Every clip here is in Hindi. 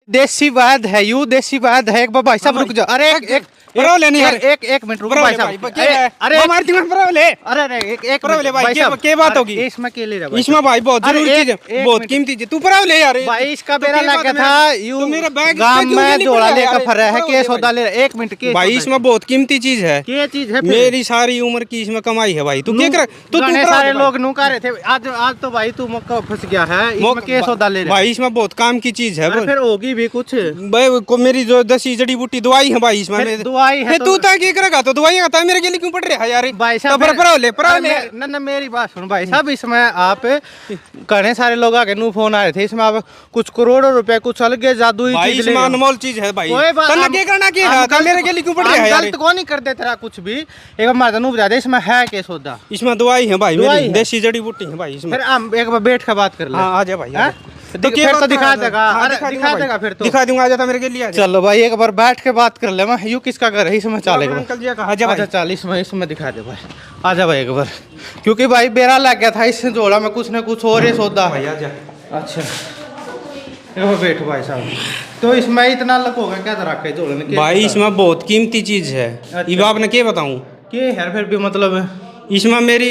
देसी वाद है, यू देसी वाद है। एक बार भाई साहब रुक जाओ। अरे एक बराबर लेनी यार। एक मिनट रुको भाई साहब। अरे हमारे दिमाग बराबर ले। अरे एक बराबर ले भाई, क्या बात होगी इसमें? के ले रहा इसमें भाई बहुत जरूरी चीज है, बहुत कीमती चीज। तू बराबर ले यार भाई, इसका बेरा लगा था। यू मेरा बैग गांव में जोड़ा लेकर फर रहा है, केस सौदा ले। एक मिनट के भाई इसमें बहुत कीमती चीज है। क्या चीज है? मेरी सारी उम्र की इसमें कमाई है भाई। तू क्या कर तू सारे लोग नू कर रहे थे। आज तो भाई तू मौका फंस गया है। इसमें केस सौदा ले भाई, इसमें बहुत काम की चीज है। फिर होगी भी कुछ भाई को मेरी जो 10 जड़ी बूटी दवाई है भाई, इसमें दवाई है। तू क्या करेगा? तो दवाई आता है मेरे के लिए क्यों पड़ रहा है यार भाई साहब? ना मेरी बात सुन भाई साहब। इसमें आप घने सारे लोग आके नू फोन आ रहे थे। इसमें आप कुछ करोड़ों रुपए कुछ अलग जादू भाई, इसमें अनमोल चीज है भाई। क्या करना क्या है? मेरे के लिए क्यों पड़ रहा है यार? गलत को नहीं कर दे तेरा कुछ भी। एक बार मारदा नू बता दे इसमें है क्या सौदा? इसमें दवाई है भाई, मेरी देसी जड़ी बूटी है भाई इसमें। फिर हम एक बार बैठ के बात कर ले। आ जा भाई। तो दिखा देगा। अरे दिखा देगा फिर तो। दिखा दूंगा, आ जाता मेरे के लिए। चलो भाई एक बार बैठ के बात कर ले। मैं यू किसका घर है इसमें चलेगा? अंकल जी कहा जा भाई। अच्छा चल इसमें दिखा दे भाई। आ जा भाई एक बार, क्योंकि भाई बेरा लग गया था इससे जोड़ा में कुछ न कुछ और ही सौदा है। आ जा। अच्छा एक बार बैठ भाई साहब। तो इसमें इतना लग होगा क्या रखा है जोड़े में? भाई इसमें बहुत कीमती चीज है। ये आपने क्या बताऊं? के यार फिर भी मतलब इसमें मेरी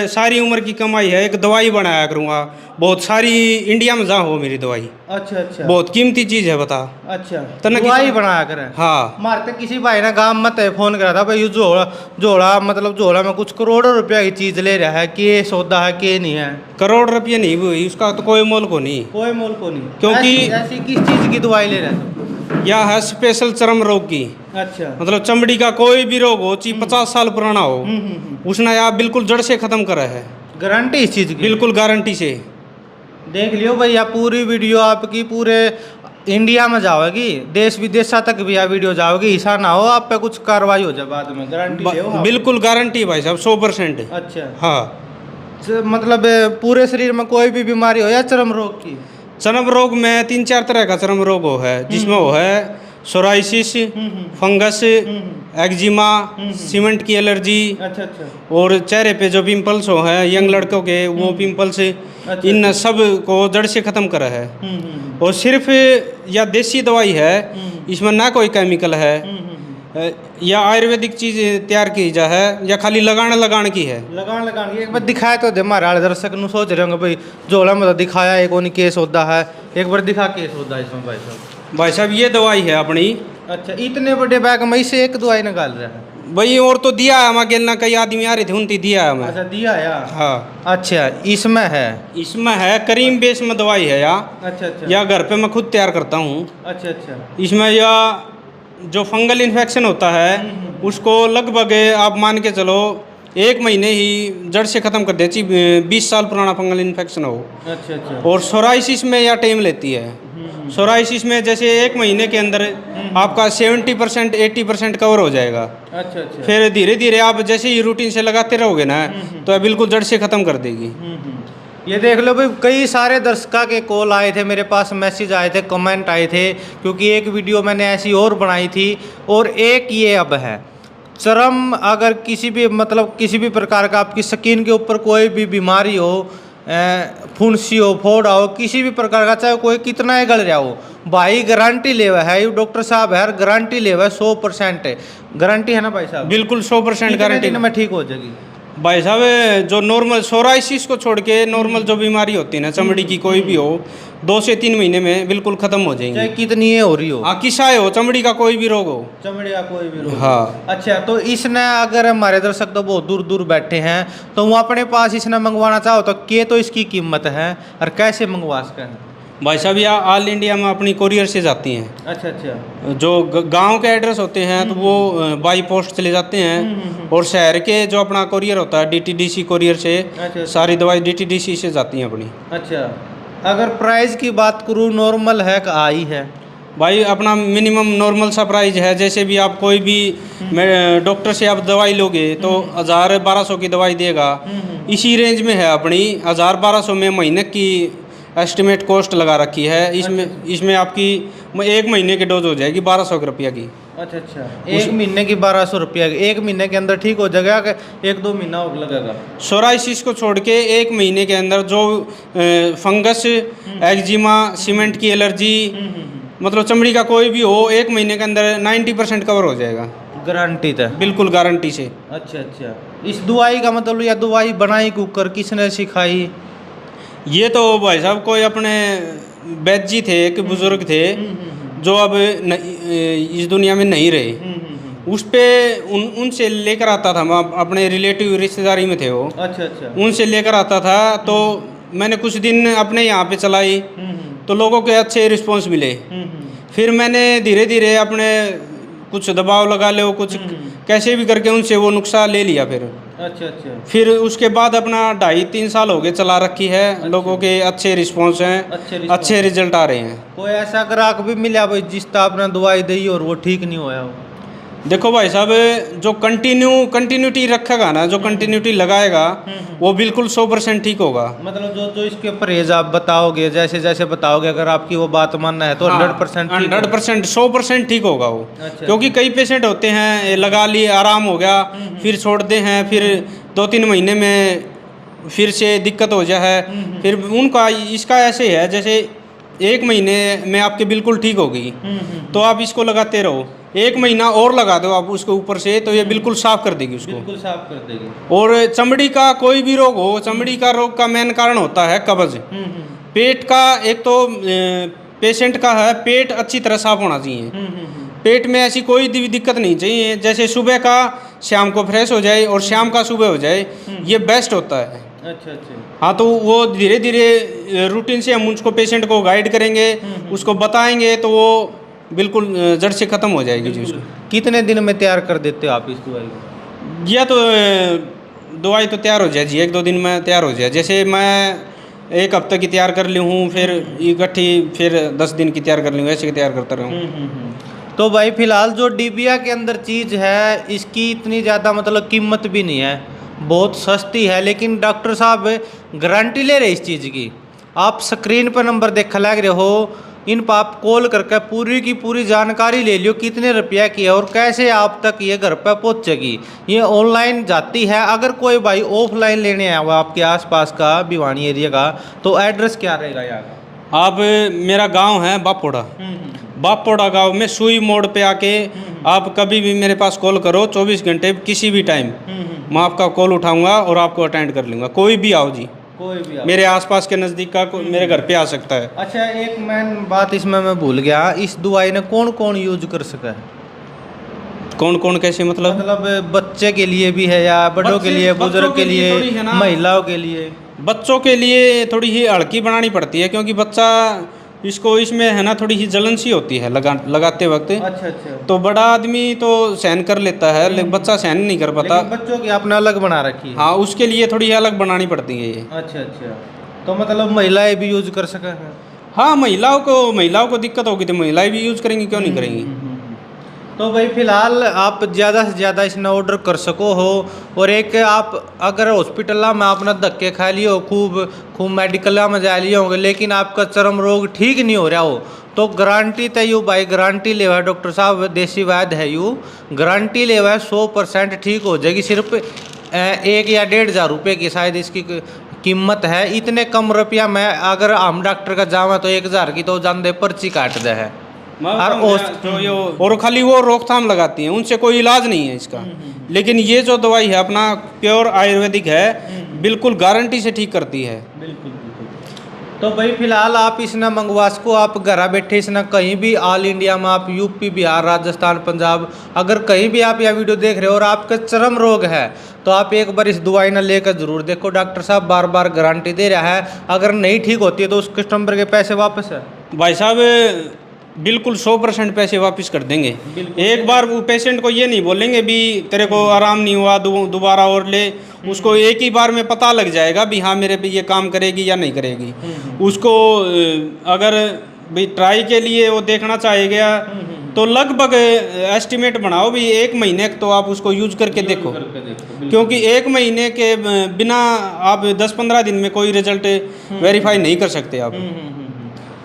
सारी उम्र की कमाई है। एक दवाई बनाया करूंगा बहुत सारी, इंडिया में जहाँ हो मेरी दवाई। अच्छा बहुत कीमती चीज है, बता। अच्छा तना दवाई बनाया करे? हाँ। मारते किसी भाई ने गांव में फोन करा था भाई, जोड़ा मतलब जोड़ा में कुछ करोड़ों रुपया की चीज ले रहा है। के सौदा है के नहीं है? करोड़ रुपये नहीं हुई उसका तो कोई मोल को नहीं। कोई मोल को नहीं? क्योंकि ऐसी किस चीज की दवाई ले रहा है? यह है स्पेशल चर्म रोग की। अच्छा मतलब चमड़ी का कोई भी रोग हो, चाहे 50 साल पुराना हो, उसने आप बिल्कुल जड़ से खत्म करा है। गारंटी इस चीज की? बिल्कुल गारंटी से। देख लियो भैया, पूरी वीडियो आपकी पूरे इंडिया में जाओगी, देश विदेशा तक भी वीडियो जाओगी। ऐसा ना हो आप पे कुछ कार्रवाई हो जाए बाद में। गारंटी बिल्कुल गारंटी भाई साहब, 100%। अच्छा हाँ। मतलब पूरे शरीर में कोई भी बीमारी हो या चर्म रोग की? चर्म रोग में 3-4 तरह का चर्म रोग हो है, जिसमें वो है सोराइसिस, फंगस, एक्जिमा, सीमेंट की एलर्जी। अच्छा और चेहरे पे जो पिंपल्स हो है यंग लड़कों के, वो पिंपल्स इन सब को जड़ से खत्म करा है। और सिर्फ या देसी दवाई है, इसमें ना कोई केमिकल है या आयुर्वेदिक चीज तैयार की जा है, या खाली लगान की है। लगान की एक बार दिखाया तो दे हमारे दर्शक नु सोच रहे होंगे भाई जोड़ा में तो दिखाया एक नहीं केस होता है। एक बार दिखा केस होता है इसमें भाई साहब। भाई साहब ये दवाई है अपनी। अच्छा इतने बड़े बैग में से एक दवाई निकाल रहा है भाई? और तो दिया है हमारे गेलना, कई आदमी आ रहे थे उनकी दिया है हमें। अच्छा दिया यार? हाँ। अच्छा इसमें है? इसमें है क्रीम बेस में दवाई है या? अच्छा या घर पे मैं खुद तैयार करता हूँ। अच्छा इसमें या जो फंगल इन्फेक्शन होता है उसको लगभग आप मान के चलो 1 महीने ही जड़ से खत्म कर देती, 20 साल पुराना फंगल इन्फेक्शन हो। अच्छा और सोराइसिस में यह टाइम लेती है। सोराइसिस में जैसे 1 महीने के अंदर आपका 70% 80% कवर हो जाएगा। अच्छा फिर धीरे धीरे आप जैसे ही रूटीन से लगाते रहोगे ना, तो यह बिल्कुल जड़ से खत्म कर देगी। ये देख लो भाई, कई सारे दर्शकों के कॉल आए थे मेरे पास, मैसेज आए थे, कमेंट आए थे, क्योंकि एक वीडियो मैंने ऐसी और बनाई थी। और एक ये अब है चर्म, अगर किसी भी मतलब किसी भी प्रकार का आपकी स्किन के ऊपर कोई भी बीमारी हो, फुंसी हो, फोड़ा हो, किसी भी प्रकार का, चाहे कोई कितना ही गल रहा हो, भाई गारंटी ले हुआ है। ये डॉक्टर साहब है, गारंटी ले हुआ है 100% गारंटी है ना भाई साहब? बिल्कुल 100% गारंटी में ठीक हो जाएगी भाई साहब। जो नॉर्मल सोराइसिस को छोड़ के नॉर्मल जो बीमारी होती है ना चमड़ी की, कोई भी हो, 2 से 3 महीने में बिल्कुल खत्म हो जाएंगी। चाहे कितनी हो रही हो, किसाए हो, चमड़ी का कोई भी रोग हो, चमड़ी का कोई भी रोग। हाँ। अच्छा तो इसने अगर हमारे दर्शक तो बहुत दूर दूर बैठे हैं, तो वो अपने पास इसने मंगवाना चाहो तो क्या तो इसकी कीमत है और कैसे मंगवा सकते हैं? भाई साहब यह ऑल इंडिया में अपनी कोरियर से जाती हैं। अच्छा जो गांव के एड्रेस होते हैं तो वो बाई पोस्ट चले जाते हैं। और शहर के जो अपना कोरियर होता है DTDC कोरियर से, सारी दवाई DTDC से जाती हैं अपनी। अच्छा अगर प्राइस की बात करूँ, नॉर्मल है कि हाई है? भाई अपना मिनिमम नॉर्मल सा प्राइस है। जैसे भी आप कोई भी डॉक्टर से आप दवाई लोगे तो 1000-1200 की दवाई देगा, इसी रेंज में है अपनी। 1000-1200 में महीने की एस्टिमेट कॉस्ट लगा रखी है। इसमें आपकी 1 महीने की डोज हो जाएगी 1200 रुपया की। अच्छा 1 महीने की 1200 रुपया की? 1 महीने के अंदर ठीक हो जाएगा कि 1-2 महीना और लगेगा? सोराइसिस को छोड़ के 1 महीने के अंदर जो फंगस, एक्जिमा, सीमेंट की एलर्जी मतलब चमड़ी का कोई भी हो 1 महीने के अंदर 90% कवर हो जाएगा, गारंटी था। बिल्कुल गारंटी से। अच्छा अच्छा। इस दवाई का मतलब, या दवाई बनाई कुकर किसने सिखाई? ये तो भाई साहब कोई अपने वैद्य जी थे, एक बुजुर्ग थे जो अब इस दुनिया में नहीं रहे। उस पे उनसे लेकर आता था, मैं अपने रिलेटिव रिश्तेदारी में थे वो। अच्छा अच्छा। उनसे लेकर आता था, तो मैंने कुछ दिन अपने यहाँ पे चलाई तो लोगों के अच्छे रिस्पॉन्स मिले। फिर मैंने धीरे धीरे अपने कुछ दबाव लगा लो, कुछ कैसे भी करके उनसे वो नुस्खा ले लिया। फिर अच्छा अच्छा। फिर उसके बाद अपना 2.5-3 साल हो गए चला रखी है। लोगों के अच्छे रिस्पॉन्स हैं, अच्छे रिजल्ट आ रहे हैं। कोई ऐसा ग्राहक भी मिला भाई जिसका आपने दवाई दी और वो ठीक नहीं होया हो? देखो भाई साहब, जो कंटिन्यूटी रखेगा ना, जो कंटिन्यूटी लगाएगा वो बिल्कुल 100% ठीक होगा। मतलब जो जो इसके परहेज आप बताओगे, जैसे जैसे बताओगे, अगर आपकी वो बात मानना है तो 100% 100% 100% ठीक होगा वो। अच्छा। क्योंकि कई पेशेंट होते हैं लगा लिए, आराम हो गया, फिर छोड़ते हैं, फिर 2-3 महीने में फिर से दिक्कत हो जाए है। फिर उनका इसका ऐसे है, जैसे 1 महीने में आपके बिल्कुल ठीक होगी तो आप इसको लगाते रहो, 1 महीना और लगा दो आप उसके ऊपर से, तो ये बिल्कुल साफ कर देगी उसको, बिल्कुल साफ कर देगी। और चमड़ी का कोई भी रोग हो, चमड़ी का रोग का मेन कारण होता है कब्ज। पेट का एक तो पेशेंट का है, पेट अच्छी तरह साफ होना चाहिए। पेट में ऐसी कोई भी दिक्कत नहीं चाहिए, जैसे सुबह का शाम को फ्रेश हो जाए और शाम का सुबह हो जाए, ये बेस्ट होता है। अच्छा अच्छा। हाँ, तो वो धीरे धीरे रूटीन से हम उसको पेशेंट को गाइड करेंगे, उसको बताएंगे, तो वो बिल्कुल जड़ से ख़त्म हो जाएगी जी उसको। कितने दिन में तैयार कर देते हो आप इस दवाई को? या तो दवाई तो तैयार हो जाए जी, 1-2 दिन में तैयार हो जाए। जैसे मैं 1 हफ्ते की तैयार कर ली हूँ, फिर इकट्ठी फिर 10 दिन की तैयार कर ली हूँ, ऐसे तैयार करता रहूँ। तो भाई फिलहाल जो डिबिया के अंदर चीज़ है, इसकी इतनी ज़्यादा मतलब कीमत भी नहीं है, बहुत सस्ती है, लेकिन डॉक्टर साहब गारंटी ले रहे इस चीज़ की। आप स्क्रीन पर नंबर देख लग रहे हो, इन पर आप कॉल करके पूरी की पूरी जानकारी ले लियो, कितने रुपया की है और कैसे आप तक ये घर पर पहुँचेगी। ये ऑनलाइन जाती है। अगर कोई भाई ऑफलाइन लेने आया हुआ आपके आसपास का भिवानी एरिया का, तो एड्रेस क्या रहेगा यहाँ का? आप, मेरा गांव है बापोड़ा, बापोड़ा गांव में सुई मोड़ पे आके आप कभी भी मेरे पास कॉल करो, 24 घंटे किसी भी टाइम मैं आपका कॉल उठाऊंगा और आपको अटेंड कर लूँगा। कोई भी आओ जी, कोई भी आओ। मेरे आसपास के नज़दीक का मेरे घर पे आ सकता है। अच्छा, एक मेन बात इसमें मैं भूल गया, इस दवाई ने कौन कौन यूज कर सका है? कौन कौन कैसे मतलब बच्चे के लिए भी है या बड़ों के लिए, बुजुर्ग के लिए, थोड़ी है ना, महिलाओं के लिए? बच्चों के लिए थोड़ी ही हल्की बनानी पड़ती है, क्योंकि बच्चा इसको इसमें है ना थोड़ी ही जलन सी होती है लगाते वक्त। अच्छा अच्छा। तो बड़ा आदमी तो सहन कर लेता है, लेकिन बच्चा सहन नहीं कर पाता। लेकिन बच्चों की आपने अलग बना रखी है? हाँ, उसके लिए थोड़ी अलग बनानी पड़ती है ये। अच्छा अच्छा। तो मतलब महिलाएं भी यूज कर सके हैं? हाँ, महिलाओं को दिक्कत होगी तो महिलाएं भी यूज करेंगी, क्यों नहीं करेंगी। तो भाई फिलहाल आप ज़्यादा से ज़्यादा इसने ऑर्डर कर सको हो। और एक आप अगर हॉस्पिटल में आपने धक्के खा लिए हो, खूब मेडिकल में जा लिए होंगे, लेकिन आपका चर्म रोग ठीक नहीं हो रहा हो, तो गारंटी तो यू भाई गारंटी ले हुआ है डॉक्टर साहब, देसी वैद्य है यू, गारंटी ले हुआ है 100% ठीक हो जाएगी। सिर्फ 1 या 1.5 हज़ार रुपये की शायद इसकी कीमत है। इतने कम रुपया में अगर हम डॉक्टर का जावा तो 1 हज़ार की तो जान दे पर्ची काट दे है। और खाली वो रोकथाम लगाती हैं, उनसे कोई इलाज नहीं है इसका। लेकिन ये जो दवाई है अपना प्योर आयुर्वेदिक है, बिल्कुल गारंटी से ठीक करती है। बिल्कुल बिल्कुल। तो भाई फिलहाल आप इसने मंगवा सको, आप घर बैठे इसने कहीं भी ऑल इंडिया में, आप यूपी, बिहार, राजस्थान, पंजाब, अगर कहीं भी आप यह वीडियो देख रहे हो और आपका चर्म रोग है, तो आप एक बार इस दवाई ना लेकर जरूर देखो। डॉक्टर साहब बार बार गारंटी दे रहा है, अगर नहीं ठीक होती है तो उस कस्टमर के पैसे वापस है। भाई साहब बिल्कुल 100% पैसे वापस कर देंगे। एक बार वो पेशेंट को ये नहीं बोलेंगे भी तेरे को आराम नहीं हुआ दोबारा और ले, उसको एक ही बार में पता लग जाएगा भी हाँ मेरे पे ये काम करेगी या नहीं करेगी। उसको अगर भी ट्राई के लिए वो देखना चाहेगा तो लगभग एस्टिमेट बनाओ भी 1 महीने तो आप उसको यूज करके देखो, क्योंकि 1 महीने के बिना आप 10-15 दिन में कोई रिजल्ट वेरीफाई नहीं कर सकते आप।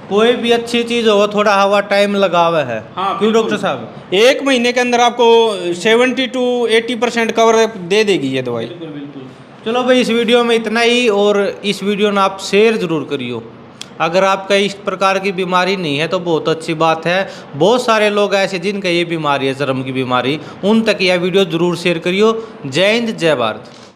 कोई भी अच्छी चीज़ हो थोड़ा हवा टाइम लगा हुआ है। हाँ, क्यों डॉक्टर साहब? 1 महीने के अंदर आपको 70 to 80% कवर दे देगी ये दवाई। बिल्कुल बिल्कुल। चलो भाई, इस वीडियो में इतना ही, और इस वीडियो में आप शेयर ज़रूर करियो। अगर आपका इस प्रकार की बीमारी नहीं है तो बहुत अच्छी बात है। बहुत सारे लोग ऐसे जिनका ये बीमारी है, चर्म की बीमारी, उन तक यह वीडियो ज़रूर शेयर करियो। जय हिंद, जय भारत।